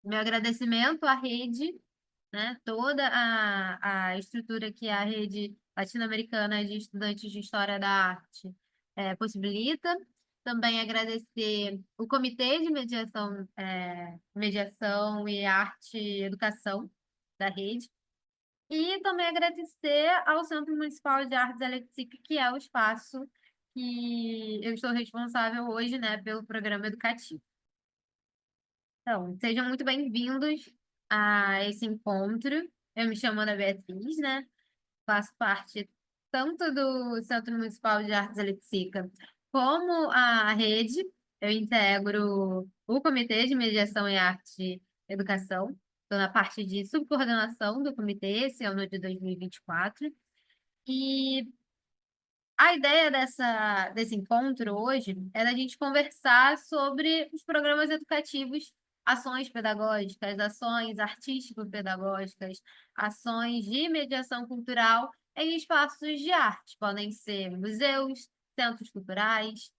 meu agradecimento à rede, né? Toda a estrutura que a rede latino-americana de estudantes de História da Arte possibilita. Também agradecer o Comitê de Mediação e Arte e Educação da rede. E também agradecer ao Centro Municipal de Artes Eletric, que é o espaço que eu estou responsável hoje, né, pelo programa educativo. Então, sejam muito bem-vindos a esse encontro. Eu me chamo Ana Beatriz, né? Faço parte tanto do Centro Municipal de Artes Eletrica como a rede. Eu integro o Comitê de Mediação e Arte e Educação. Estou na parte de subcoordenação do comitê, esse ano de 2024. E a ideia desse encontro hoje é da gente conversar sobre os programas educativos, ações pedagógicas, ações artístico-pedagógicas, ações de mediação cultural em espaços de arte. Podem ser museus, centros culturais,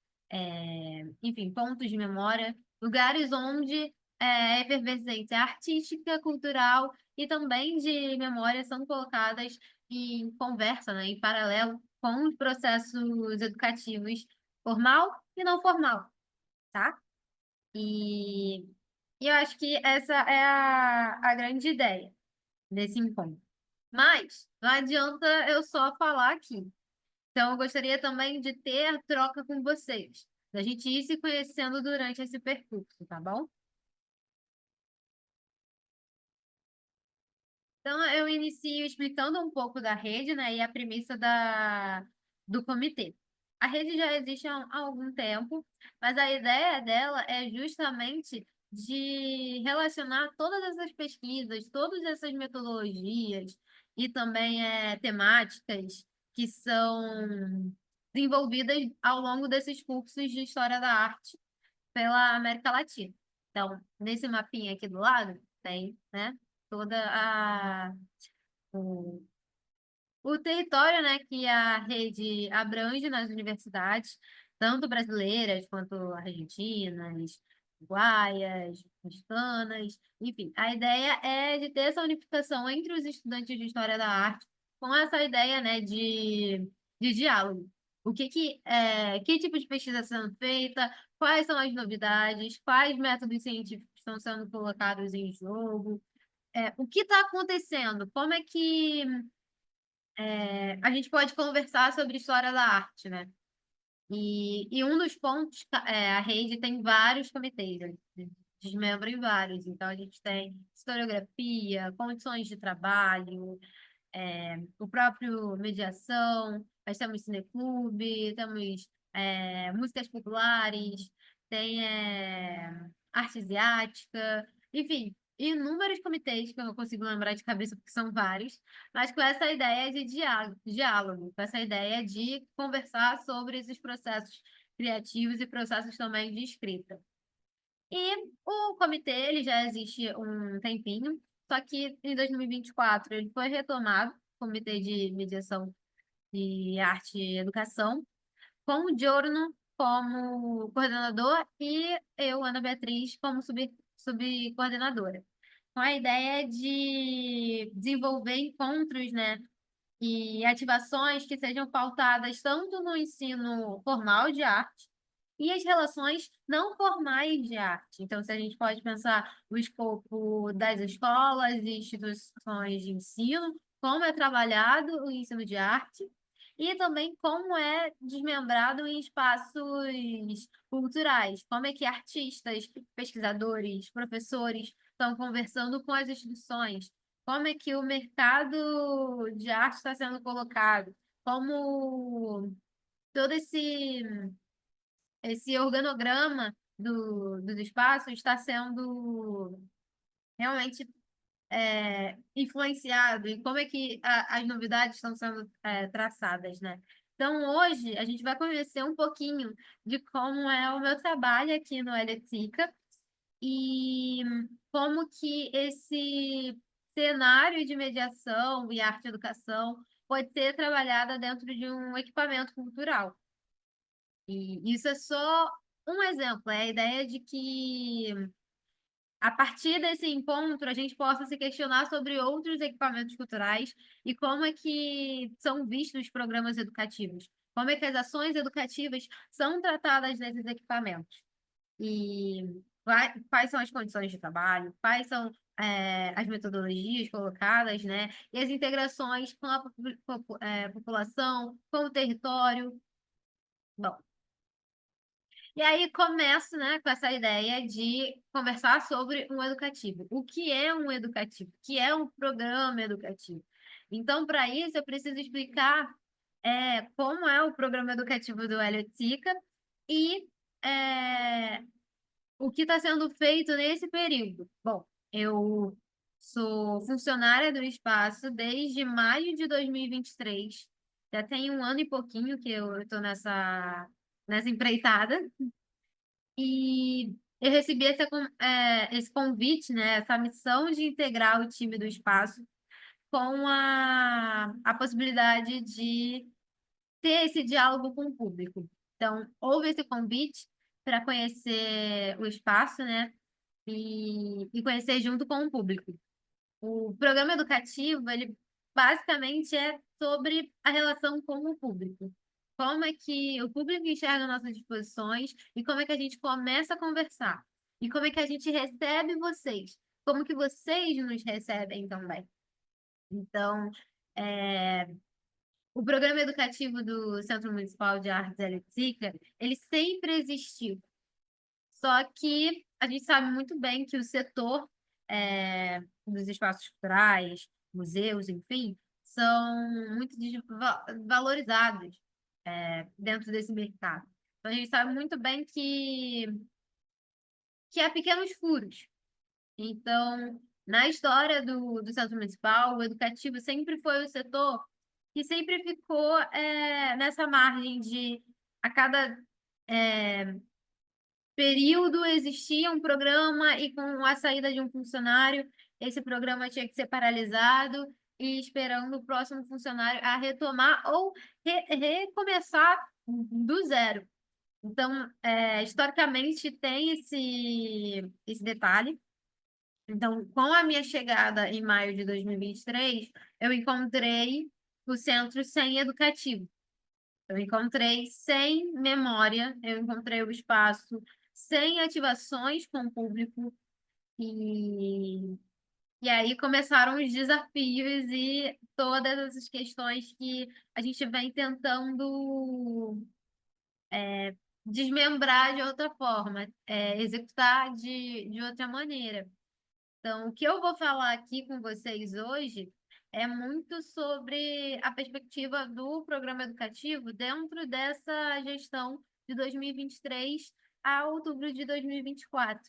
enfim, pontos de memória, lugares onde a efervescência artística, cultural e também de memória são colocadas em conversa, né, em paralelo com os processos educativos formal e não formal, tá? E, e eu acho que essa é a grande ideia desse encontro. Mas não adianta eu só falar aqui. Então, eu gostaria também de ter troca com vocês, da gente ir se conhecendo durante esse percurso, tá bom? Então, eu inicio explicando um pouco da rede, né, e a premissa do comitê. A rede já existe há algum tempo, mas a ideia dela é justamente de relacionar todas essas pesquisas, todas essas metodologias e também temáticas que são desenvolvidas ao longo desses cursos de História da Arte pela América Latina. Então, nesse mapinha aqui do lado, tem, né, toda o, o território, né, que a rede abrange nas universidades, tanto brasileiras quanto argentinas, uruguaias, mexicanas, enfim. A ideia é de ter essa unificação entre os estudantes de História da Arte com essa ideia, né, de diálogo. Que tipo de pesquisa está sendo feita, quais são as novidades, quais métodos científicos estão sendo colocados em jogo, o que está acontecendo, como é que a gente pode conversar sobre história da arte, né? E um dos pontos, a rede tem vários comitês, né? Desmembra em vários. Então, a gente tem historiografia, condições de trabalho, o próprio mediação, nós temos cineclube, temos músicas populares, tem arte asiática, enfim, inúmeros comitês que eu não consigo lembrar de cabeça porque são vários, mas com essa ideia de diálogo, com essa ideia de conversar sobre esses processos criativos e processos também de escrita. E o comitê, ele já existe um tempinho, só que em 2024 ele foi retomado, Comitê de Mediação de Arte e Educação, com o Giorno como coordenador e eu, Ana Beatriz, como subcoordenadora. Com a ideia de desenvolver encontros, né, e ativações que sejam pautadas tanto no ensino formal de arte e as relações não formais de arte. Então, se a gente pode pensar o escopo das escolas e instituições de ensino, como é trabalhado o ensino de arte, e também como é desmembrado em espaços culturais, como é que artistas, pesquisadores, professores estão conversando com as instituições, como é que o mercado de arte está sendo colocado, como todo esse organograma dos espaços está sendo realmente influenciado e como é que as novidades estão sendo traçadas, né? Então, hoje, a gente vai conhecer um pouquinho de como é o meu trabalho aqui no Eletrica e como que esse cenário de mediação e arte-educação pode ser trabalhada dentro de um equipamento cultural. E isso é só um exemplo, é a ideia de que a partir desse encontro, a gente possa se questionar sobre outros equipamentos culturais e como é que são vistos os programas educativos, como é que as ações educativas são tratadas nesses equipamentos. E quais são as condições de trabalho, quais são as metodologias colocadas, né? E as integrações com a população, com o território. Bom, e aí começo, né, com essa ideia de conversar sobre um educativo. O que é um educativo? O que é um programa educativo? Então, para isso, eu preciso explicar como é o programa educativo do Hélio Sica e é, o que está sendo feito nesse período. Bom, eu sou funcionária do espaço desde maio de 2023. Já tem um ano e pouquinho que eu estou nessa empreitada. E eu recebi esse convite, né, essa missão de integrar o time do espaço com a possibilidade de ter esse diálogo com o público. Então, houve esse convite para conhecer o espaço, né, e conhecer junto com o público. O programa educativo, ele basicamente é sobre a relação com o público. Como é que o público enxerga nossas disposições e como é que a gente começa a conversar. E como é que a gente recebe vocês. Como que vocês nos recebem também. Então, é, o programa educativo do Centro Municipal de Artes Eletricas, ele sempre existiu. Só que a gente sabe muito bem que o setor dos espaços culturais, museus, enfim, são muito valorizados dentro desse mercado. Então, a gente sabe muito bem que há pequenos furos. Então, na história do Centro Municipal, o educativo sempre foi o setor que sempre ficou nessa margem de, a cada período existia um programa e com a saída de um funcionário, esse programa tinha que ser paralisado e esperando o próximo funcionário a retomar ou recomeçar do zero. Então, historicamente, tem esse detalhe. Então, com a minha chegada em maio de 2023, eu encontrei o centro sem educativo. Eu encontrei sem memória, eu encontrei o espaço sem ativações com o público e aí começaram os desafios e todas essas questões que a gente vem tentando desmembrar de outra forma, executar de outra maneira. Então, o que eu vou falar aqui com vocês hoje é muito sobre a perspectiva do programa educativo dentro dessa gestão de 2023 a outubro de 2024.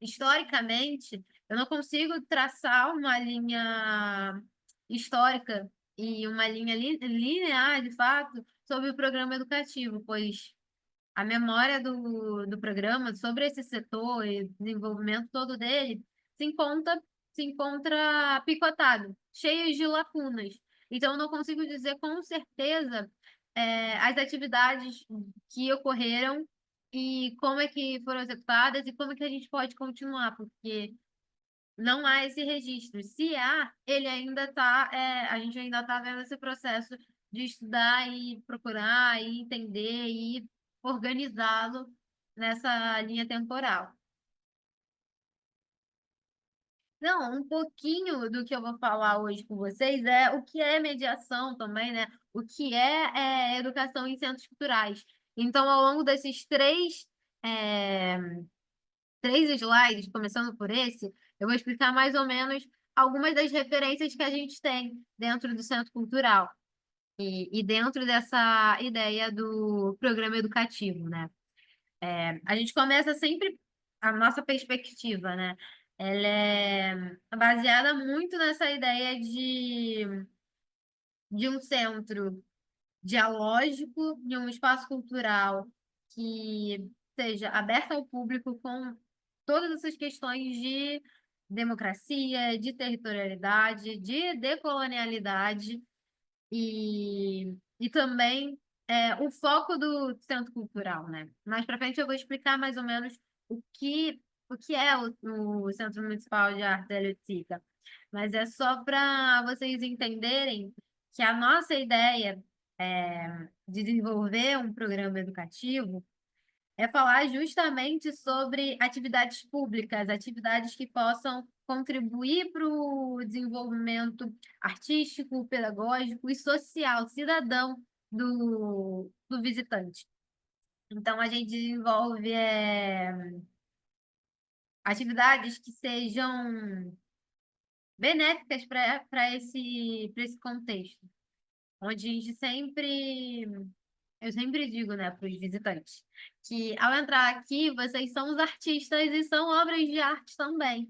Historicamente, eu não consigo traçar uma linha histórica e uma linha linear, de fato, sobre o programa educativo, pois a memória do programa sobre esse setor e o desenvolvimento todo dele se encontra picotado, cheio de lacunas. Então, eu não consigo dizer com certeza as atividades que ocorreram e como é que foram executadas e como é que a gente pode continuar, porque não há esse registro. Se há, ele ainda está, a gente ainda está vendo esse processo de estudar e procurar e entender e organizá-lo nessa linha temporal. Não, um pouquinho do que eu vou falar hoje com vocês é o que é mediação também, né? O que é educação em centros culturais. Então, ao longo desses é, três slides, começando por esse, eu vou explicar mais ou menos algumas das referências que a gente tem dentro do centro cultural e dentro dessa ideia do programa educativo, né? A gente começa sempre a nossa perspectiva, né? Ela é baseada muito nessa ideia de um centro dialógico, de um espaço cultural que seja aberto ao público com todas essas questões de democracia, de territorialidade, de decolonialidade e também o foco do centro cultural, né? Mais para frente eu vou explicar mais ou menos o que o que é o Centro Municipal de Arte da Eleutica, mas é só para vocês entenderem que a nossa ideia de desenvolver um programa educativo é falar justamente sobre atividades públicas, atividades que possam contribuir para o desenvolvimento artístico, pedagógico e social, cidadão do visitante. Então, a gente desenvolve atividades que sejam benéficas para esse contexto, onde a gente sempre, eu sempre digo, né, para os visitantes, que ao entrar aqui, vocês são os artistas e são obras de arte também.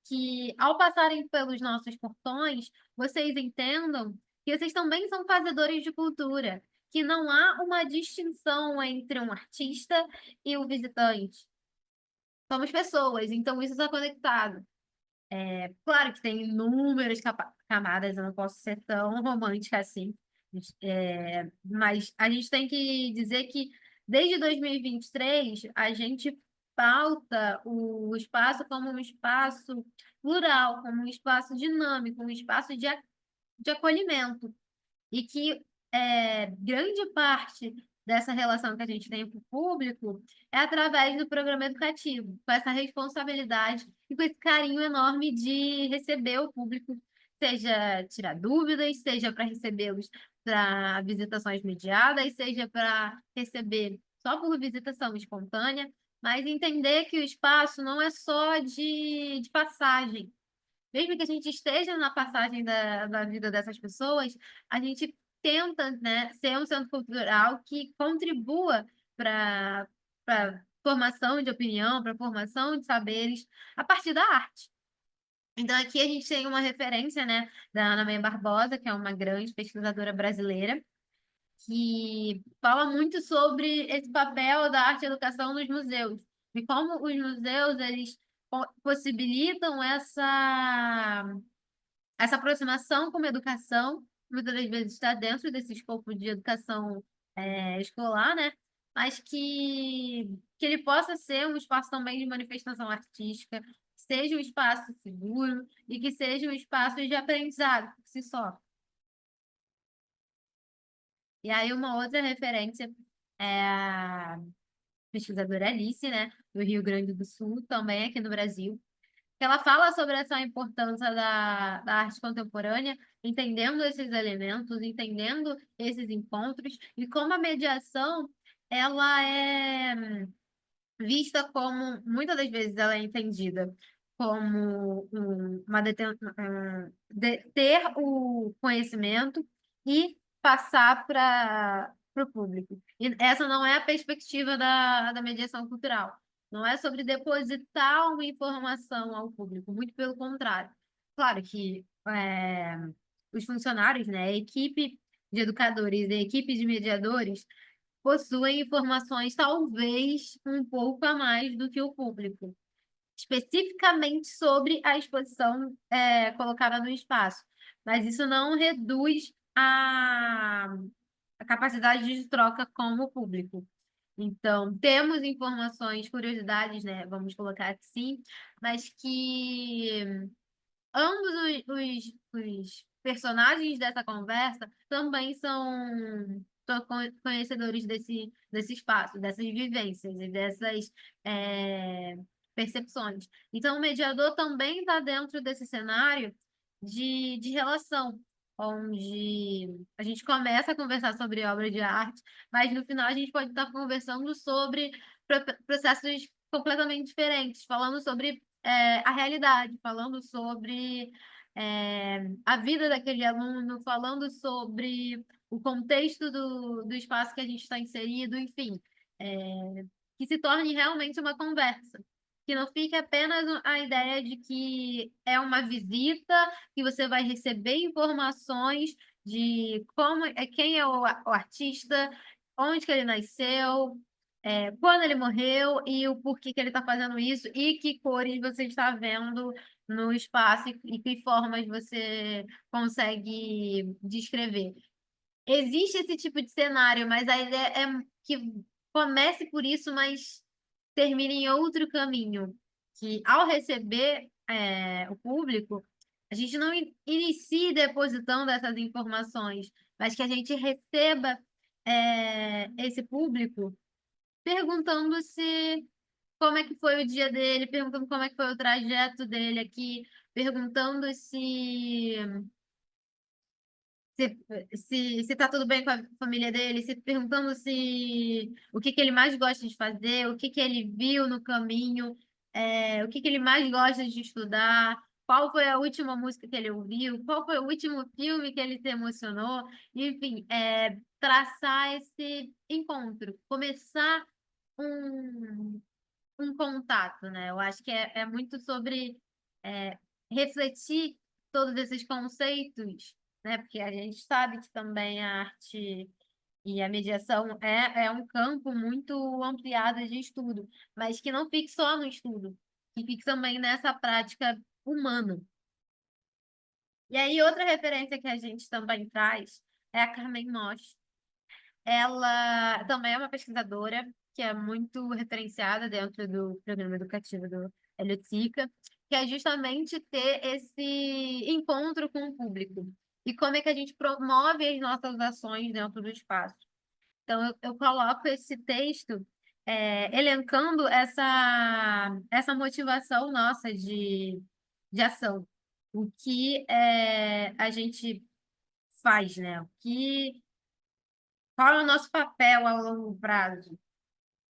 Que ao passarem pelos nossos portões, vocês entendam que vocês também são fazedores de cultura, que não há uma distinção entre um artista e o visitante. Somos pessoas, então isso está conectado. Claro que tem inúmeras camadas, eu não posso ser tão romântica assim. Mas a gente tem que dizer que desde 2023 a gente pauta o espaço como um espaço plural, como um espaço dinâmico, um espaço de acolhimento. E que grande parte dessa relação que a gente tem com o público é através do programa educativo, com essa responsabilidade e com esse carinho enorme de receber o público, seja tirar dúvidas, seja para recebê-los para visitações mediadas, seja para receber só por visitação espontânea, mas entender que o espaço não é só de passagem. Mesmo que a gente esteja na passagem da vida dessas pessoas, a gente tenta, né, ser um centro cultural que contribua para formação de opinião, para formação de saberes a partir da arte. Então, aqui a gente tem uma referência, né, da Ana Meia Barbosa, que é uma grande pesquisadora brasileira, que fala muito sobre esse papel da arte e educação nos museus, e como os museus, eles possibilitam essa aproximação com a educação, muitas das vezes está dentro desse escopo de educação escolar, né? Mas que ele possa ser um espaço também de manifestação artística, seja um espaço seguro e que seja um espaço de aprendizado por si só. E aí, uma outra referência é a pesquisadora Alice, né, do Rio Grande do Sul, também aqui no Brasil, que ela fala sobre essa importância da arte contemporânea, entendendo esses elementos, entendendo esses encontros e como a mediação ela é vista como, muitas das vezes ela é entendida como ter o conhecimento e passar para o público. E essa não é a perspectiva da mediação cultural. Não é sobre depositar uma informação ao público, muito pelo contrário. Claro que os funcionários, né, a equipe de educadores, a equipe de mediadores, possuem informações talvez um pouco a mais do que o público, especificamente sobre a exposição colocada no espaço. Mas isso não reduz a capacidade de troca com o público. Então, temos informações, curiosidades, né? Vamos colocar assim, mas que ambos os personagens dessa conversa também são conhecedores desse espaço, dessas vivências e dessas é, percepções. Então, o mediador também está dentro desse cenário de relação, onde a gente começa a conversar sobre obra de arte, mas no final a gente pode estar conversando sobre processos completamente diferentes, falando sobre a realidade, falando sobre a vida daquele aluno, falando sobre o contexto do espaço que a gente está inserido, enfim, que se torne realmente uma conversa. Que não fique apenas a ideia de que é uma visita, que você vai receber informações de quem é o artista, onde que ele nasceu, quando ele morreu e o porquê que ele está fazendo isso e que cores você está vendo no espaço e que formas você consegue descrever. Existe esse tipo de cenário, mas a ideia é que comece por isso, mas termine em outro caminho, que ao receber o público, a gente não inicie depositando essas informações, mas que a gente receba esse público perguntando se como é que foi o dia dele, perguntando como é que foi o trajeto dele aqui, perguntando se tá tudo bem com a família dele, se perguntando se o que que ele mais gosta de fazer, o que que ele viu no caminho, o que que ele mais gosta de estudar, qual foi a última música que ele ouviu, qual foi o último filme que ele se emocionou, enfim, traçar esse encontro, começar um, um contato, né? Eu acho que é muito sobre é, refletir todos esses conceitos, né? Porque a gente sabe que também a arte e a mediação é um campo muito ampliado de estudo, mas que não fique só no estudo, que fique também nessa prática humana. E aí, outra referência que a gente também traz é a Carmen Mosch. Ela também é uma pesquisadora que é muito referenciada dentro do programa educativo do Eleutica, que é justamente ter esse encontro com o público e como é que a gente promove as nossas ações dentro do espaço. Então, eu coloco esse texto elencando essa motivação nossa de ação. O que a gente faz, né? Qual é o nosso papel a longo prazo?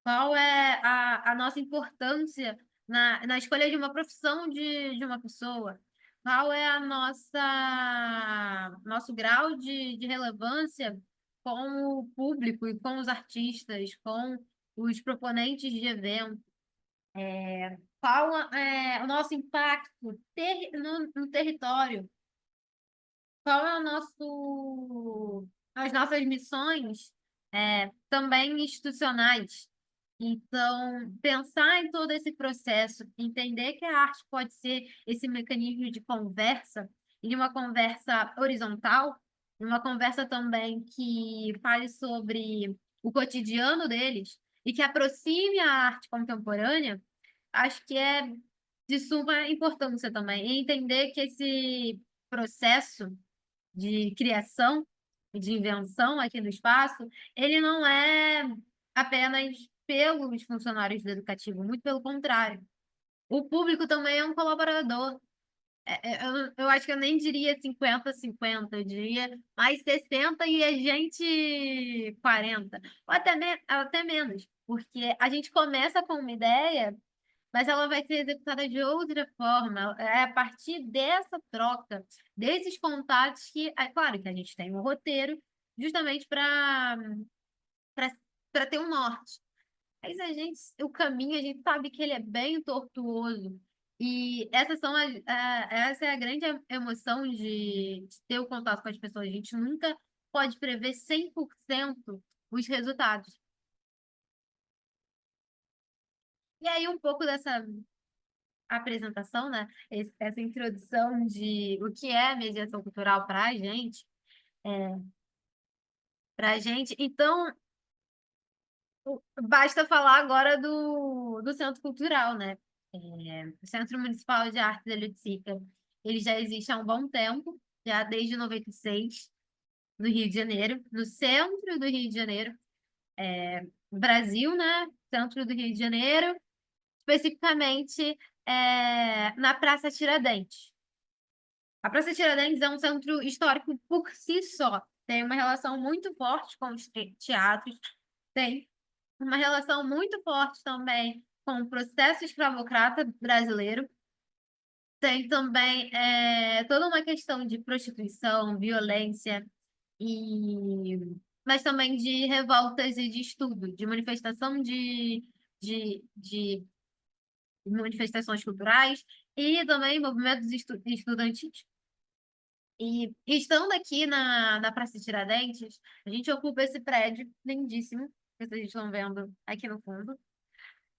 Qual é a nossa importância na escolha de uma profissão de uma pessoa? Qual é a nosso grau de relevância com o público e com os artistas, com os proponentes de evento? Qual é o nosso impacto no território? Qual é as nossas missões também institucionais? Então, pensar em todo esse processo, entender que a arte pode ser esse mecanismo de conversa, e de uma conversa horizontal, uma conversa também que fale sobre o cotidiano deles e que aproxime a arte contemporânea, acho que é de suma importância também. E entender que esse processo de criação e de invenção aqui no espaço, ele não é apenas pelos funcionários do educativo, muito pelo contrário. O público também é um colaborador. Eu acho que eu nem diria 50-50, eu diria mais 60 e a gente 40, ou até menos, porque a gente começa com uma ideia, mas ela vai ser executada de outra forma. É a partir dessa troca, desses contatos que, é claro que a gente tem um roteiro, justamente para ter um norte. Mas o caminho, a gente sabe que ele é bem tortuoso. E essa é a grande emoção de ter o contato com as pessoas. A gente nunca pode prever 100% os resultados. E aí, um pouco dessa apresentação, né? Essa introdução de o que é mediação cultural para a gente, Então, basta falar agora do Centro Cultural, né? O Centro Municipal de Arte da Lutsica, ele já existe há um bom tempo, já desde 96, no Rio de Janeiro, no centro do Rio de Janeiro, Brasil, né? Centro do Rio de Janeiro, especificamente na Praça Tiradentes. A Praça Tiradentes é um centro histórico por si só. Tem uma relação muito forte com os teatros, tem uma relação muito forte também com o processo escravocrata brasileiro. Tem também toda uma questão de prostituição, violência, e... mas também de revoltas e de estudo, de manifestação de manifestações culturais e também movimentos estudantis. E estando aqui na Praça Tiradentes, a gente ocupa esse prédio lindíssimo, que vocês estão vendo aqui no fundo.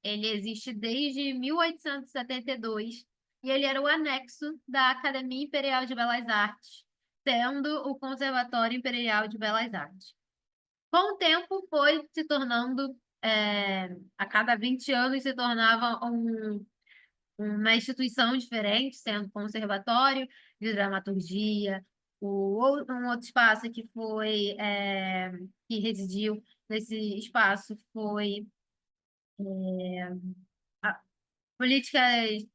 Ele existe desde 1872 e ele era o anexo da Academia Imperial de Belas Artes, sendo o Conservatório Imperial de Belas Artes. Com o tempo, foi se tornando, a cada 20 anos, se tornava uma instituição diferente, sendo conservatório de dramaturgia, um outro espaço que foi, que residiu nesse espaço foi a- políticas,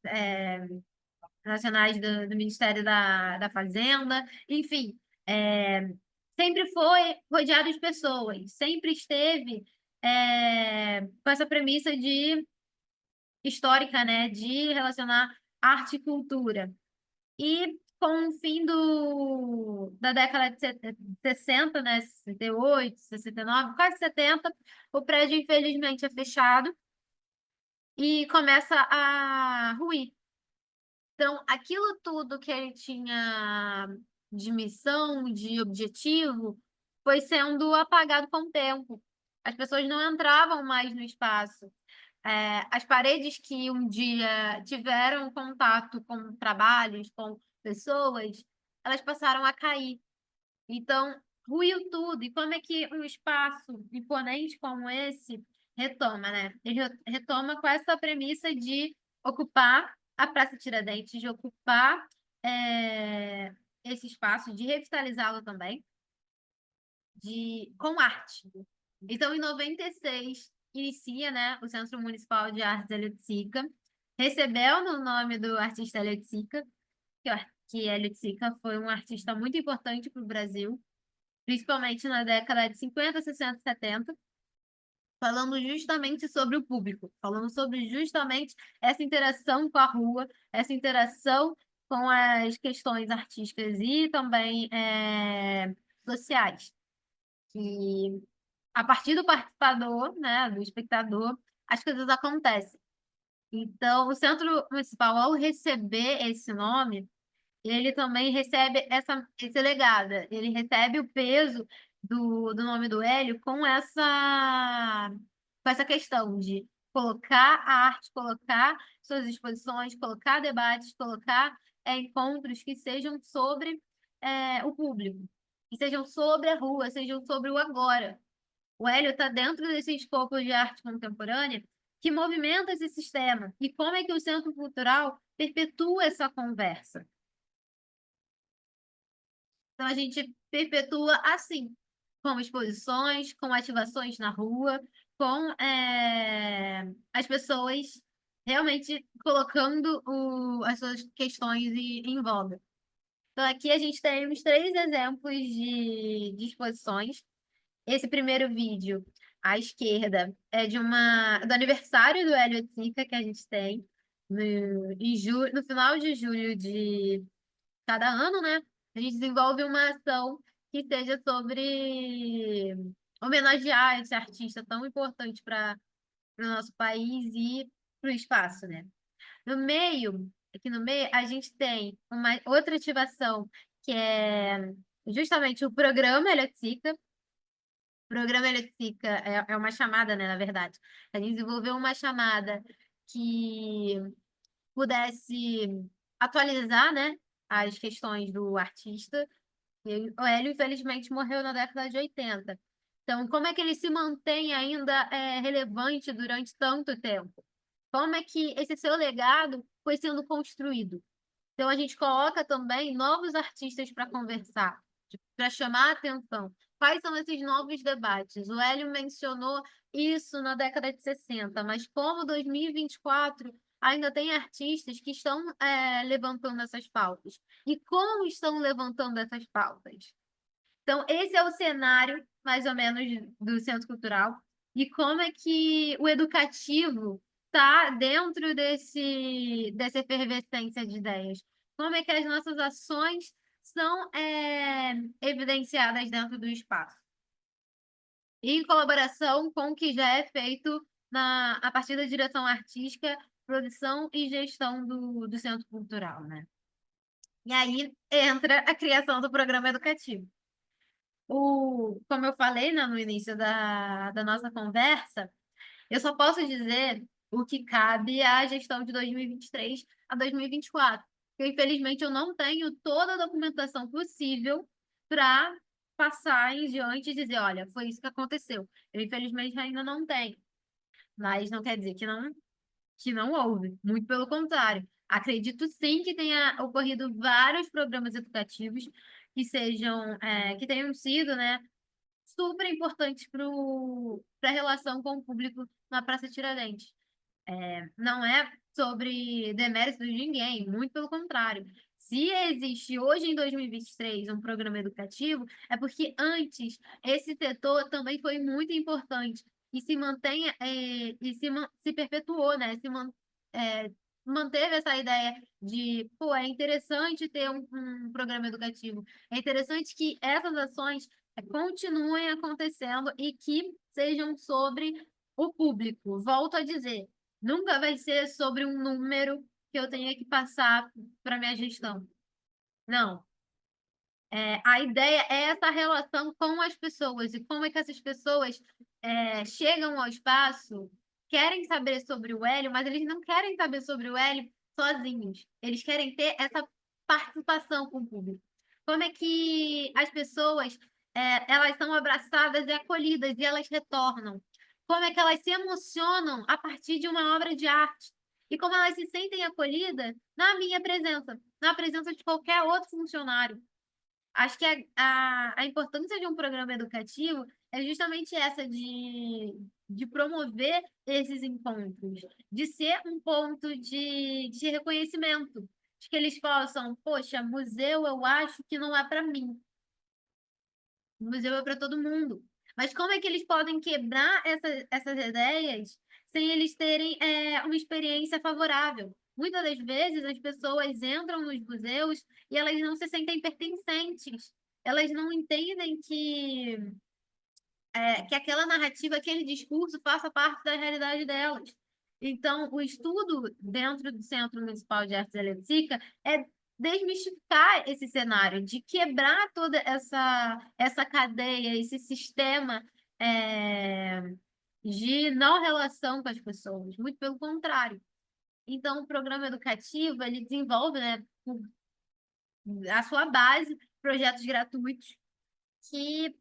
nacionais do Ministério da Fazenda, enfim, sempre foi rodeado de pessoas, sempre esteve, com essa premissa de histórica, né, de relacionar arte e cultura. E com o fim da década de 60, né, 68, 69, quase 70, o prédio infelizmente é fechado e começa a ruir. Então, aquilo tudo que ele tinha de missão, de objetivo, foi sendo apagado com o tempo. As pessoas não entravam mais no espaço. As paredes que um dia tiveram contato com trabalhos, com pessoas, elas passaram a cair. Então, ruiu tudo. E como é que um espaço imponente como esse retoma, né? Ele retoma com essa premissa de ocupar a Praça Tiradentes, de ocupar esse espaço, de revitalizá-lo também, com arte. Então, em 96, inicia, né, o Centro Municipal de Artes Hélio de Sica, recebeu no nome do artista Hélio de Sica, que Hélio de Sica foi um artista muito importante para o Brasil, principalmente na década de 50, 60 e 70, falando justamente sobre o público, falando sobre justamente essa interação com a rua, essa interação com as questões artísticas e também sociais, que a partir do participador, né, do espectador, as coisas acontecem. Então, o Centro Municipal, ao receber esse nome, ele também recebe esse legado, ele recebe o peso do nome do Hélio com essa questão de colocar a arte, colocar suas exposições, colocar debates, colocar encontros que sejam sobre o público, que sejam sobre a rua, sejam sobre o agora. O Hélio está dentro desse escopo de arte contemporânea que movimenta esse sistema. E como é que o Centro Cultural perpetua essa conversa? Então, a gente perpetua assim, com exposições, com ativações na rua, com as pessoas realmente colocando as suas questões em voga. Então, aqui a gente tem os três exemplos de exposições. Esse primeiro vídeo, à esquerda, é do aniversário do Hélio Oiticica, que a gente tem no final de julho de cada ano, né? A gente desenvolve uma ação que seja sobre homenagear esse artista tão importante para o nosso país e para o espaço, né? No meio, aqui no meio, a gente tem uma outra ativação, que é justamente o programa Eletrica. O programa Eletrica é uma chamada, né, na verdade. A gente desenvolveu uma chamada que pudesse atualizar, né, as questões do artista. E o Hélio, infelizmente, morreu na década de 80. Então, como é que ele se mantém ainda relevante durante tanto tempo? Como é que esse seu legado foi sendo construído? Então, a gente coloca também novos artistas para conversar, para chamar a atenção. Quais são esses novos debates? O Hélio mencionou isso na década de 60, mas como 2024 ainda tem artistas que estão levantando essas pautas? E como estão levantando essas pautas? Então, esse é o cenário, mais ou menos, do Centro Cultural. E como é que o educativo está dentro dessa efervescência de ideias? Como é que as nossas ações são evidenciadas dentro do espaço? Em colaboração com o que já é feito a partir da direção artística, produção e gestão do Centro Cultural, né? E aí entra a criação do programa educativo. Como eu falei, né, no início da nossa conversa, eu só posso dizer o que cabe à gestão de 2023 a 2024. Porque, infelizmente, eu não tenho toda a documentação possível para passar em diante e dizer, olha, foi isso que aconteceu. Eu, infelizmente, ainda não tenho. Mas não quer dizer que não. que não houve, muito pelo contrário. Acredito sim que tenha ocorrido vários programas educativos que tenham sido, né, super importantes para a relação com o público na Praça Tiradentes. Não é sobre demérito de ninguém, muito pelo contrário. Se existe hoje, em 2023, um programa educativo, é porque antes esse setor também foi muito importante e se mantém, se perpetuou, né? É, manteve essa ideia de, pô, é interessante ter um programa educativo. É interessante que essas ações continuem acontecendo e que sejam sobre o público. Volto a dizer, nunca vai ser sobre um número que eu tenha que passar para minha gestão. Não. A ideia é essa relação com as pessoas e como é que essas pessoas chegam ao espaço, querem saber sobre o Hélio, mas eles não querem saber sobre o Hélio sozinhos. Eles querem ter essa participação com o público. Como é que as pessoas elas são abraçadas e acolhidas e elas retornam? Como é que elas se emocionam a partir de uma obra de arte? E como elas se sentem acolhidas na minha presença, na presença de qualquer outro funcionário. Acho que a importância de um programa educativo é justamente essa de promover esses encontros, de ser um ponto de reconhecimento, de que eles possam, poxa, museu eu acho que não é para mim, museu é para todo mundo. Mas como é que eles podem quebrar essas ideias sem eles terem uma experiência favorável? Muitas das vezes as pessoas entram nos museus e elas não se sentem pertencentes. Elas não entendem que aquela narrativa, aquele discurso faça parte da realidade delas. Então, o estudo dentro do Centro Municipal de Artes Eletrônicas é desmistificar esse cenário, de quebrar toda essa cadeia, esse sistema é, de não relação com as pessoas, muito pelo contrário. Então, o programa educativo, ele desenvolve, né, a sua base, projetos gratuitos, que,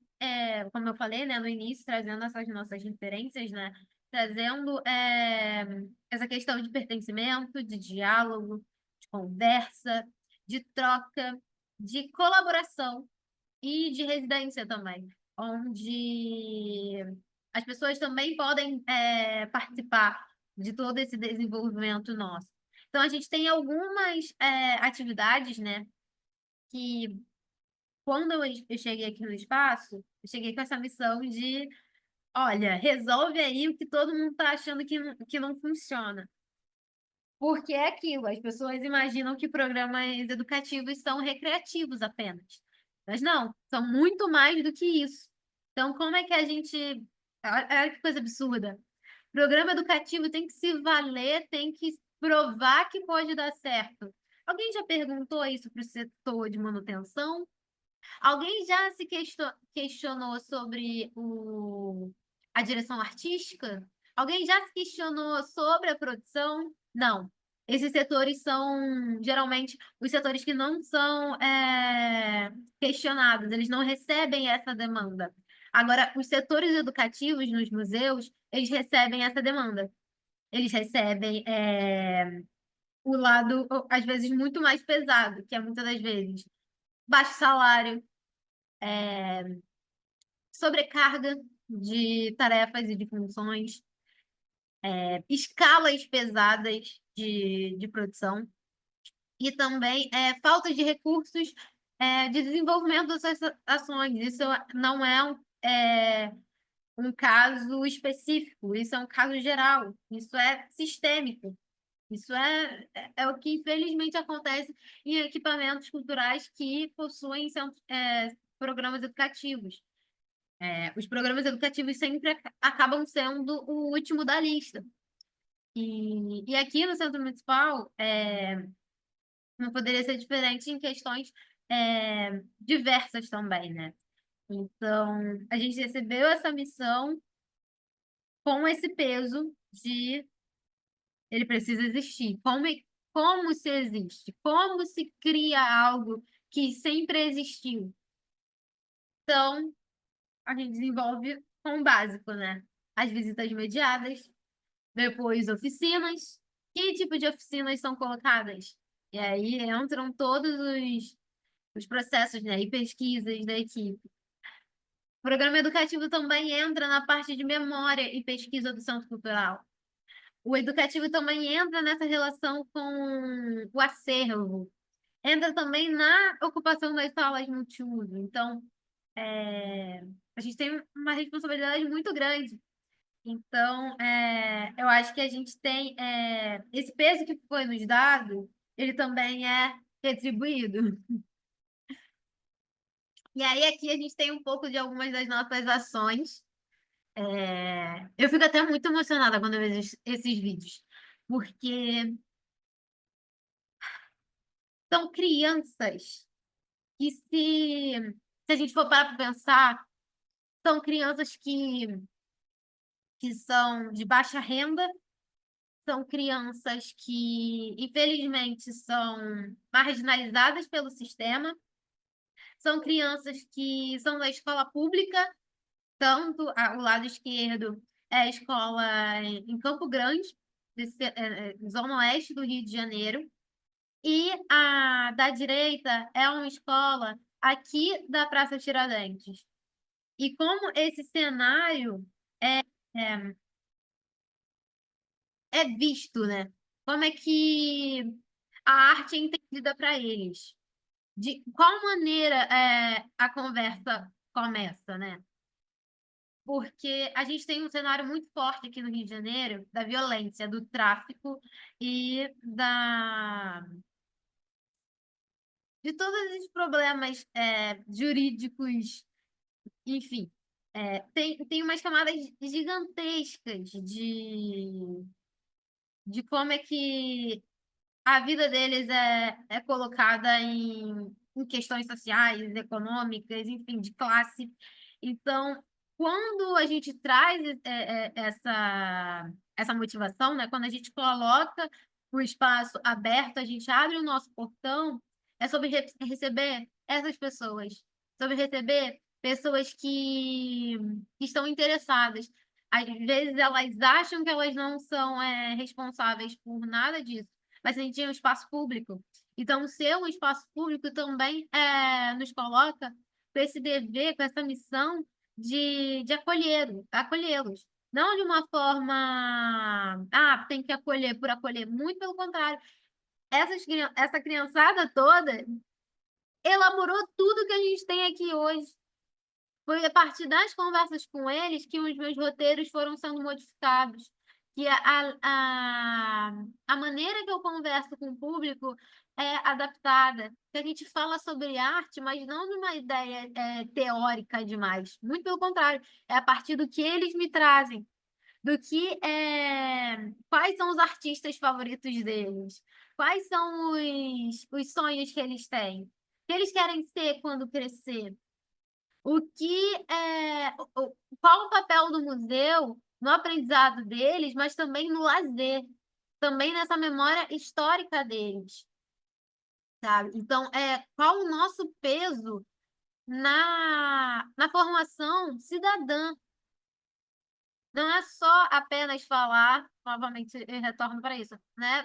como eu falei, né, no início, trazendo essas nossas referências, né, trazendo essa questão de pertencimento, de diálogo, de conversa, de troca, de colaboração e de residência também, onde as pessoas também podem participar de todo esse desenvolvimento nosso. Então, a gente tem algumas atividades, né, que quando eu cheguei aqui no espaço, eu cheguei com essa missão de, olha, resolve aí o que todo mundo está achando que não funciona. Porque é aquilo, as pessoas imaginam que programas educativos são recreativos apenas. Mas não, são muito mais do que isso. Então, como é que a gente. Olha que coisa absurda. Programa educativo tem que se valer, tem que provar que pode dar certo. Alguém já perguntou isso para o setor de manutenção? Alguém já se questionou sobre a direção artística? Alguém já se questionou sobre a produção? Não. Esses setores são, geralmente, os setores que não são questionados, eles não recebem essa demanda. Agora, os setores educativos nos museus, eles recebem essa demanda. Eles recebem o lado, às vezes, muito mais pesado, que é muitas das vezes baixo salário, sobrecarga de tarefas e de funções, escalas pesadas de produção e também falta de recursos de desenvolvimento dessas ações. Isso não é um caso específico, isso é um caso geral, isso é sistêmico. Isso é o que, infelizmente, acontece em equipamentos culturais que possuem programas educativos. Os programas educativos sempre acabam sendo o último da lista. E aqui no Centro Municipal, não poderia ser diferente em questões diversas também, né? Então, a gente recebeu essa missão com esse peso de ele precisa existir. Como se existe? Como se cria algo que sempre existiu? Então, a gente desenvolve com o básico, né? As visitas mediadas, depois oficinas, Que tipo de oficinas são colocadas? E aí entram todos os processos, né, e pesquisas da equipe. O programa educativo também entra na parte de memória e pesquisa do Centro Cultural. O educativo também entra nessa relação com o acervo, entra também na ocupação das salas multiuso. Então, a gente tem uma responsabilidade muito grande. Então, eu acho que a gente tem esse peso que foi nos dado, ele também é retribuído. E aí aqui a gente tem um pouco de algumas das nossas ações. Eu fico até muito emocionada quando eu vejo esses vídeos, porque são crianças que se a gente for parar para pensar, são crianças que são de baixa renda, são crianças que, infelizmente, são marginalizadas pelo sistema, são crianças que são da escola pública, tanto o lado esquerdo é a escola em Campo Grande, Zona Oeste do Rio de Janeiro, e a da direita é uma escola aqui da Praça Tiradentes. E como esse cenário é, é visto, né? Como é que a arte é entendida para eles? De qual maneira a conversa começa, né? Porque a gente tem um cenário muito forte aqui no Rio de Janeiro da violência, do tráfico e de todos esses problemas jurídicos, enfim. Tem umas camadas gigantescas de como é que a vida deles é colocada em questões sociais, econômicas, enfim, de classe. Então, quando a gente traz essa motivação, né? Quando a gente coloca o espaço aberto, a gente abre o nosso portão, é sobre receber essas pessoas, sobre receber pessoas que estão interessadas. Às vezes elas acham que elas não são responsáveis por nada disso, mas a gente tem um espaço público. Então, ser um espaço público também nos coloca com esse dever, com essa missão de acolhê-los. Não de uma forma, tem que acolher por acolher. Muito pelo contrário. Essa criançada toda elaborou tudo que a gente tem aqui hoje. Foi a partir das conversas com eles que os meus roteiros foram sendo modificados. Que a maneira que eu converso com o público é adaptada. Que a gente fala sobre arte, mas não de uma ideia teórica demais. Muito pelo contrário, é a partir do que eles me trazem. Do que quais são os artistas favoritos deles? Quais são os sonhos que eles têm? O que eles querem ser quando crescer? O que qual o papel do museu no aprendizado deles, mas também no lazer, também nessa memória histórica deles, sabe? Então, qual o nosso peso na formação cidadã? Não é só apenas falar, novamente eu retorno para isso, né?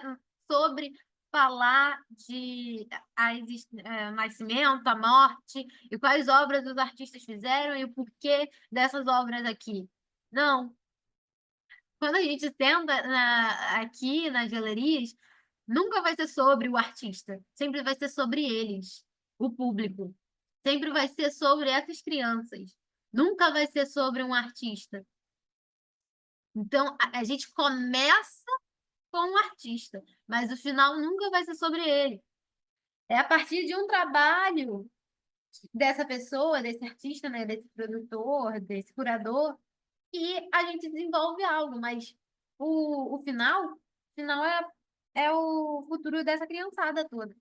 Sobre falar de nascimento, a morte, e quais obras os artistas fizeram e o porquê dessas obras aqui. Não. Quando a gente senta aqui nas galerias, nunca vai ser sobre o artista, sempre vai ser sobre eles, o público. Sempre vai ser sobre essas crianças. Nunca vai ser sobre um artista. Então, a gente começa com o artista, mas o final nunca vai ser sobre ele. É a partir de um trabalho dessa pessoa, desse artista, né, desse produtor, desse curador, que a gente desenvolve algo, mas o final é o futuro dessa criançada toda.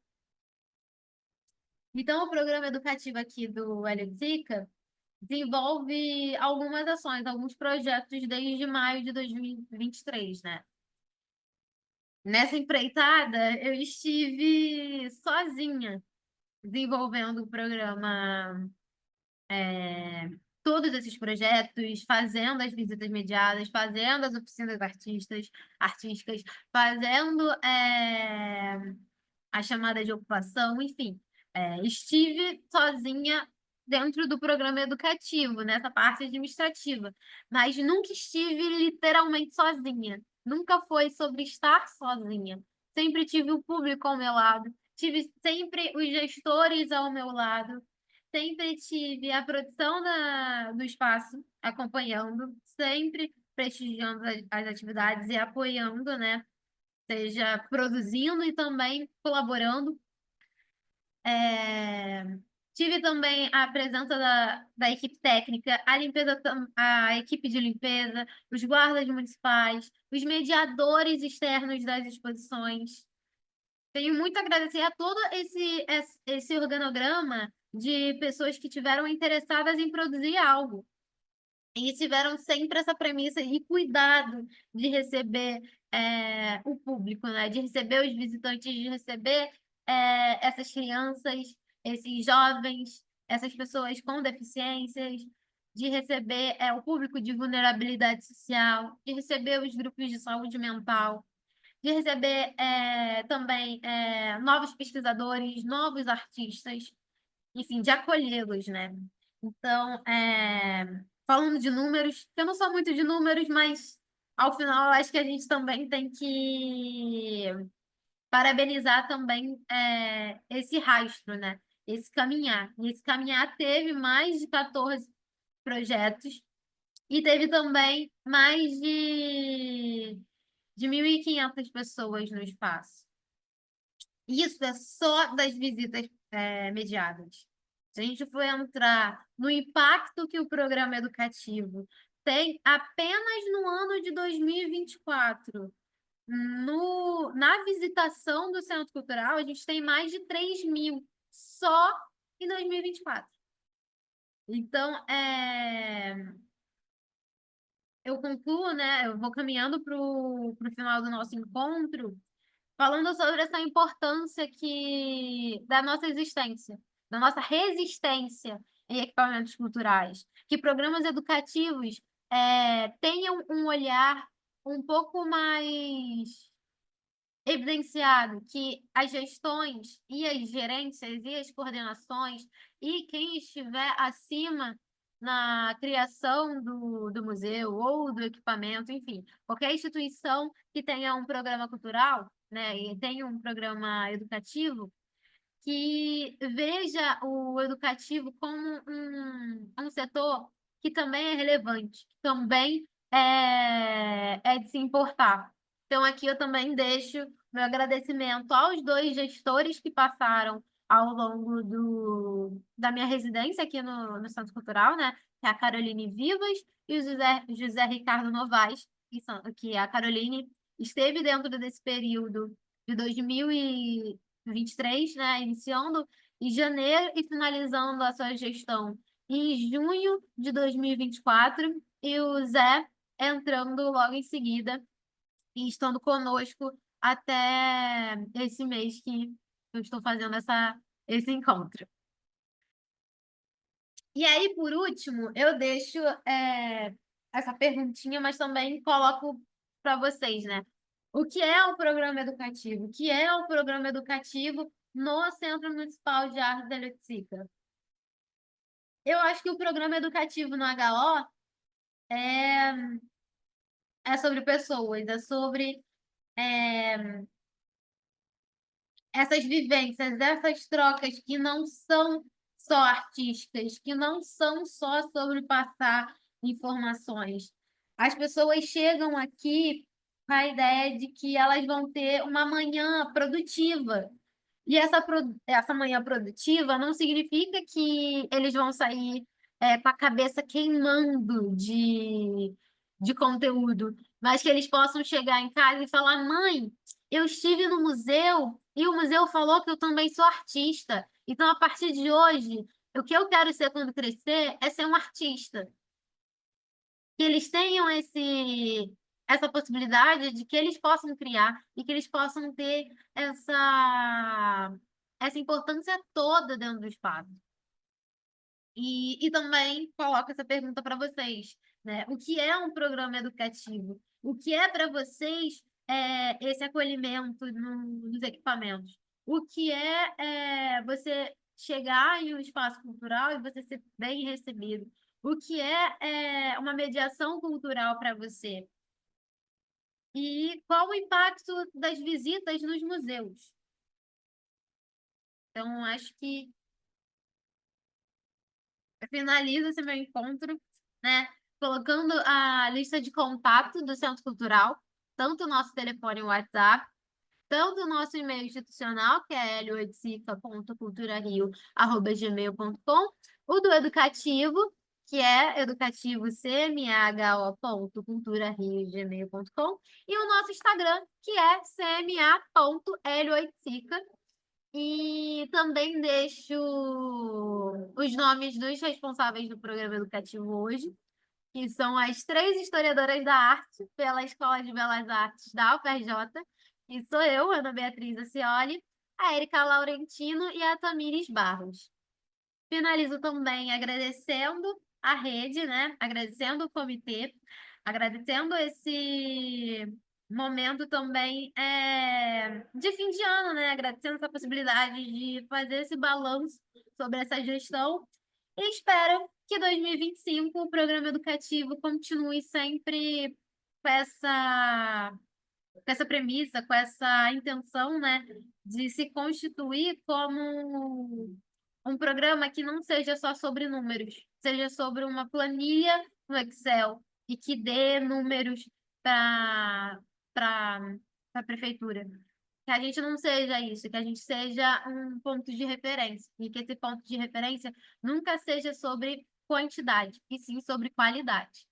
Então, o programa educativo aqui do Hélio Zica desenvolve algumas ações, alguns projetos desde maio de 2023, né? Nessa empreitada, eu estive sozinha desenvolvendo o programa todos esses projetos, fazendo as visitas mediadas, fazendo as oficinas artísticas, fazendo a chamada de ocupação, enfim. Estive sozinha dentro do programa educativo, nessa parte administrativa, mas nunca estive literalmente sozinha. Nunca foi sobre estar sozinha. Sempre tive o público ao meu lado, tive sempre os gestores ao meu lado, sempre tive a produção do espaço acompanhando, sempre prestigiando as atividades e apoiando, né? Seja produzindo e também colaborando. É, Tive também a presença da equipe técnica, a equipe de limpeza, os guardas municipais, os mediadores externos das exposições. Tenho muito a agradecer a todo esse organograma de pessoas que tiveram interessadas em produzir algo. E tiveram sempre essa premissa e cuidado de receber o público, né? De receber os visitantes, de receber essas crianças, esses jovens, essas pessoas com deficiências, de receber o público de vulnerabilidade social, de receber os grupos de saúde mental, de receber também novos pesquisadores, novos artistas, enfim, de acolhê-los, né? Então, falando de números, eu não sou muito de números, mas ao final eu acho que a gente também tem que parabenizar também esse rastro, né? Esse caminhar. E esse caminhar teve mais de 14 projetos e teve também mais de 1.500 pessoas no espaço. Isso é só das visitas mediadas. Se a gente for entrar no impacto que o programa educativo tem apenas no ano de 2024, na visitação do Centro Cultural, a gente tem mais de 3.000 só em 2024. Então, eu concluo, né? Eu vou caminhando para o final do nosso encontro, falando sobre essa importância da nossa existência, da nossa resistência em equipamentos culturais, que programas educativos tenham um olhar um pouco mais evidenciado, que as gestões e as gerências e as coordenações e quem estiver acima na criação do museu ou do equipamento, enfim, qualquer instituição que tenha um programa cultural, né, e tenha um programa educativo, que veja o educativo como um setor que também é relevante, que também é de se importar. Então, aqui eu também deixo meu agradecimento aos dois gestores que passaram ao longo da minha residência aqui no Centro Cultural, né? Que é a Caroline Vivas e o José Ricardo Novaes, que a Caroline esteve dentro desse período de 2023, né? Iniciando em janeiro e finalizando a sua gestão em junho de 2024, e o Zé entrando logo em seguida e estando conosco até esse mês que eu estou fazendo esse encontro. E aí, por último, eu deixo essa perguntinha, mas também coloco para vocês, né? O que é o programa educativo? O que é o programa educativo no Centro Municipal de Artes da Leipzig? Eu acho que o programa educativo no HO é sobre pessoas, é sobre essas vivências, essas trocas que não são só artísticas, que não são só sobre passar informações. As pessoas chegam aqui com a ideia de que elas vão ter uma manhã produtiva. E essa manhã produtiva não significa que eles vão sair com a cabeça queimando de conteúdo, mas que eles possam chegar em casa e falar: mãe, eu estive no museu e o museu falou que eu também sou artista. Então, a partir de hoje, o que eu quero ser quando crescer é ser um artista. Que eles tenham essa possibilidade de que eles possam criar e que eles possam ter essa importância toda dentro do espaço. E também coloco essa pergunta para vocês, né? O que é um programa educativo? O que é para vocês esse acolhimento nos equipamentos? O que é você chegar em um espaço cultural e você ser bem recebido? O que é uma mediação cultural para você? E qual o impacto das visitas nos museus? Então, acho que eu finalizo esse meu encontro, né, colocando a lista de contato do Centro Cultural, tanto o nosso telefone e WhatsApp, tanto o nosso e-mail institucional, que é l8cica.culturario@gmail.com, o do educativo, que é educativocma.culturario@gmail.com, e o nosso Instagram, que é cma.l8cica. E também deixo os nomes dos responsáveis do programa educativo hoje, que são as três historiadoras da arte pela Escola de Belas Artes da UFRJ, que sou eu, Ana Beatriz Acioli, a Erika Laurentino e a Tamires Barros. Finalizo também agradecendo a rede, né? Agradecendo o comitê, agradecendo esse momento também de fim de ano, né? Agradecendo essa possibilidade de fazer esse balanço sobre essa gestão e espero que 2025 o programa educativo continue sempre com essa premissa, com essa intenção, né, de se constituir como um programa que não seja só sobre números, seja sobre uma planilha no Excel e que dê números para a prefeitura. Que a gente não seja isso, que a gente seja um ponto de referência, e que esse ponto de referência nunca seja sobre quantidade, e sim sobre qualidade.